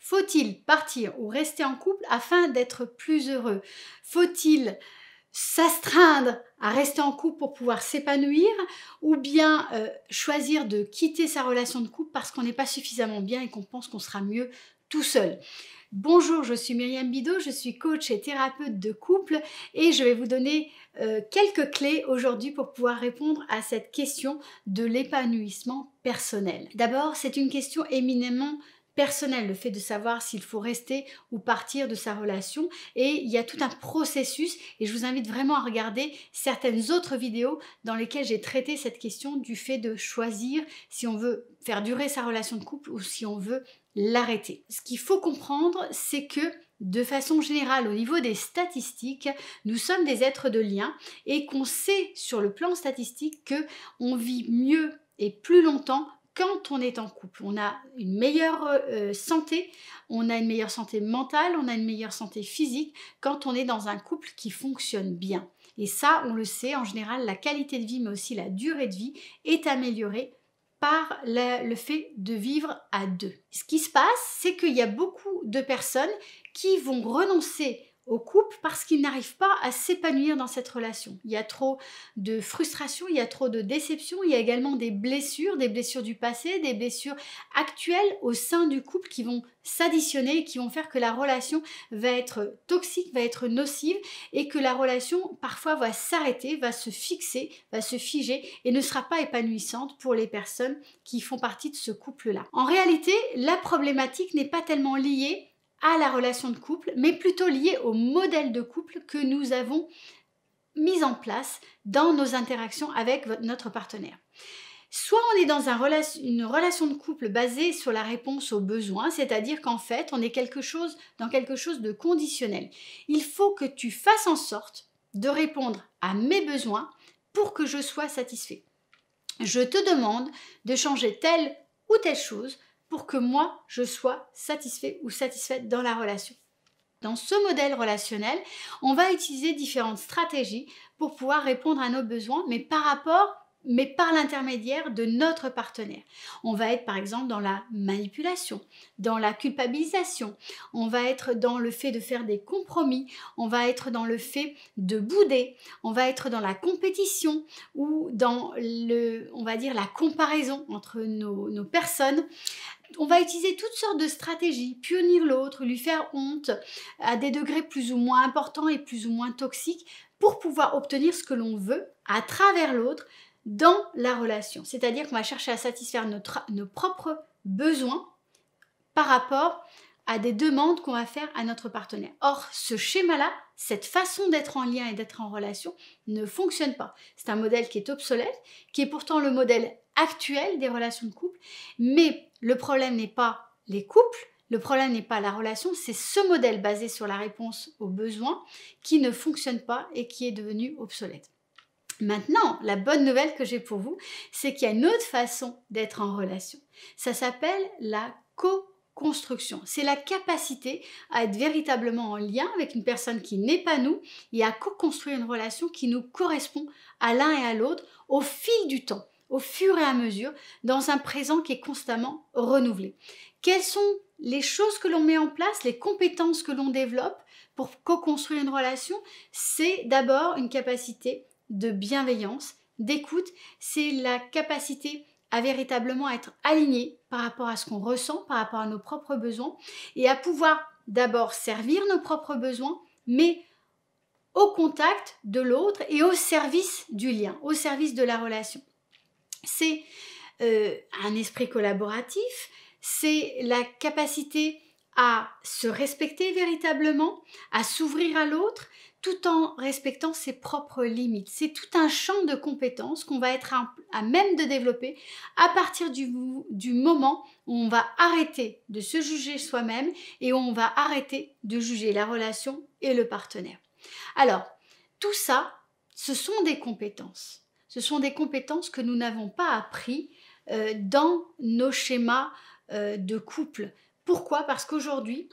Faut-il partir ou rester en couple afin d'être plus heureux? Faut-il s'astreindre à rester en couple pour pouvoir s'épanouir ou bien choisir de quitter sa relation de couple parce qu'on n'est pas suffisamment bien et qu'on pense qu'on sera mieux tout seul? Bonjour, je suis Myriam Bidot, je suis coach et thérapeute de couple et je vais vous donner quelques clés aujourd'hui pour pouvoir répondre à cette question de l'épanouissement personnel. D'abord, c'est une question éminemment personnelle, le fait de savoir s'il faut rester ou partir de sa relation, et il y a tout un processus et je vous invite vraiment à regarder certaines autres vidéos dans lesquelles j'ai traité cette question du fait de choisir si on veut faire durer sa relation de couple ou si on veut l'arrêter. Ce qu'il faut comprendre, c'est que de façon générale, au niveau des statistiques, nous sommes des êtres de lien et qu'on sait sur le plan statistique que on vit mieux et plus longtemps quand on est en couple. On a une meilleure santé, on a une meilleure santé mentale, on a une meilleure santé physique quand on est dans un couple qui fonctionne bien. Et ça, on le sait, en général, la qualité de vie, mais aussi la durée de vie est améliorée par le fait de vivre à deux. Ce qui se passe, c'est qu'il y a beaucoup de personnes qui vont renoncer au couple parce qu'ils n'arrivent pas à s'épanouir dans cette relation. Il y a trop de frustration, il y a trop de déception, il y a également des blessures du passé, des blessures actuelles au sein du couple qui vont s'additionner et qui vont faire que la relation va être toxique, va être nocive et que la relation parfois va s'arrêter, va se fixer, va se figer et ne sera pas épanouissante pour les personnes qui font partie de ce couple-là. En réalité, la problématique n'est pas tellement liée à la relation de couple, mais plutôt liée au modèle de couple que nous avons mis en place dans nos interactions avec notre partenaire. Soit on est dans une relation de couple basée sur la réponse aux besoins, c'est-à-dire qu'en fait, on est dans quelque chose de conditionnel. Il faut que tu fasses en sorte de répondre à mes besoins pour que je sois satisfait. Je te demande de changer telle ou telle chose pour que moi, je sois satisfait ou satisfaite dans la relation. Dans ce modèle relationnel, on va utiliser différentes stratégies pour pouvoir répondre à nos besoins, mais par l'intermédiaire de notre partenaire. On va être par exemple dans la manipulation, dans la culpabilisation, on va être dans le fait de faire des compromis, on va être dans le fait de bouder, on va être dans la compétition ou dans on va dire la comparaison entre nos personnes. On va utiliser toutes sortes de stratégies, punir l'autre, lui faire honte à des degrés plus ou moins importants et plus ou moins toxiques pour pouvoir obtenir ce que l'on veut à travers l'autre dans la relation. C'est-à-dire qu'on va chercher à satisfaire nos propres besoins par rapport à des demandes qu'on va faire à notre partenaire. Or, ce schéma-là, cette façon d'être en lien et d'être en relation ne fonctionne pas. C'est un modèle qui est obsolète, qui est pourtant le modèle actuel des relations de couple, mais le problème n'est pas les couples, le problème n'est pas la relation, c'est ce modèle basé sur la réponse aux besoins qui ne fonctionne pas et qui est devenu obsolète. Maintenant, la bonne nouvelle que j'ai pour vous, c'est qu'il y a une autre façon d'être en relation. Ça s'appelle la co-construction. C'est la capacité à être véritablement en lien avec une personne qui n'est pas nous et à co-construire une relation qui nous correspond à l'un et à l'autre au fil du temps, au fur et à mesure, dans un présent qui est constamment renouvelé. Quelles sont les choses que l'on met en place, les compétences que l'on développe pour co-construire une relation? C'est d'abord une capacité de bienveillance, d'écoute, c'est la capacité à véritablement être aligné par rapport à ce qu'on ressent, par rapport à nos propres besoins et à pouvoir d'abord servir nos propres besoins, mais au contact de l'autre et au service du lien, au service de la relation. C'est un esprit collaboratif, c'est la capacité à se respecter véritablement, à s'ouvrir à l'autre, tout en respectant ses propres limites. C'est tout un champ de compétences qu'on va être à même de développer à partir du moment où on va arrêter de se juger soi-même et où on va arrêter de juger la relation et le partenaire. Alors, tout ça, ce sont des compétences. Ce sont des compétences que nous n'avons pas appris dans nos schémas de couple. Pourquoi? Parce qu'aujourd'hui,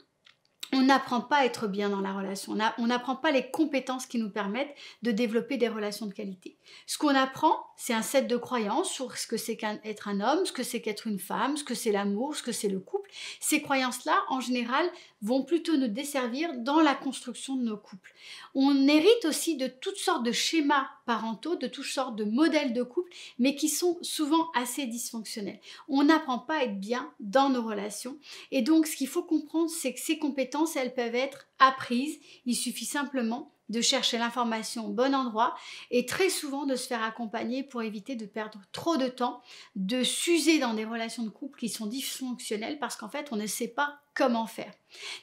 on n'apprend pas à être bien dans la relation, on n'apprend pas les compétences qui nous permettent de développer des relations de qualité. Ce qu'on apprend, c'est un set de croyances sur ce que c'est qu'être un homme, ce que c'est qu'être une femme, ce que c'est l'amour, ce que c'est le couple. Ces croyances-là, en général, vont plutôt nous desservir dans la construction de nos couples. On hérite aussi de toutes sortes de schémas parentaux, de toutes sortes de modèles de couple, mais qui sont souvent assez dysfonctionnels. On n'apprend pas à être bien dans nos relations. Et donc, ce qu'il faut comprendre, c'est que ces compétences, elles peuvent être apprises. Il suffit simplement de chercher l'information au bon endroit et très souvent de se faire accompagner pour éviter de perdre trop de temps, de s'user dans des relations de couple qui sont dysfonctionnelles parce qu'en fait, on ne sait pas comment faire.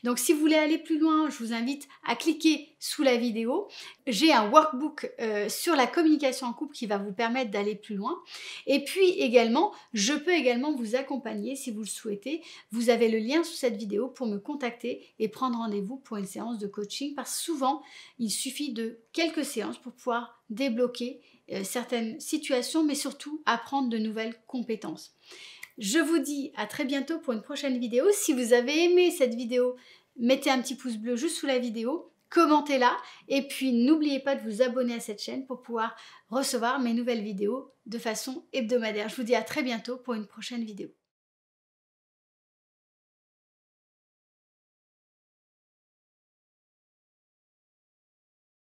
Donc si vous voulez aller plus loin, je vous invite à cliquer sous la vidéo. J'ai un workbook sur la communication en couple qui va vous permettre d'aller plus loin. Et puis également, je peux également vous accompagner si vous le souhaitez. Vous avez le lien sous cette vidéo pour me contacter et prendre rendez-vous pour une séance de coaching parce que souvent, il suffit de quelques séances pour pouvoir débloquer certaines situations, mais surtout apprendre de nouvelles compétences. Je vous dis à très bientôt pour une prochaine vidéo. Si vous avez aimé cette vidéo, mettez un petit pouce bleu juste sous la vidéo, commentez-la et puis n'oubliez pas de vous abonner à cette chaîne pour pouvoir recevoir mes nouvelles vidéos de façon hebdomadaire. Je vous dis à très bientôt pour une prochaine vidéo.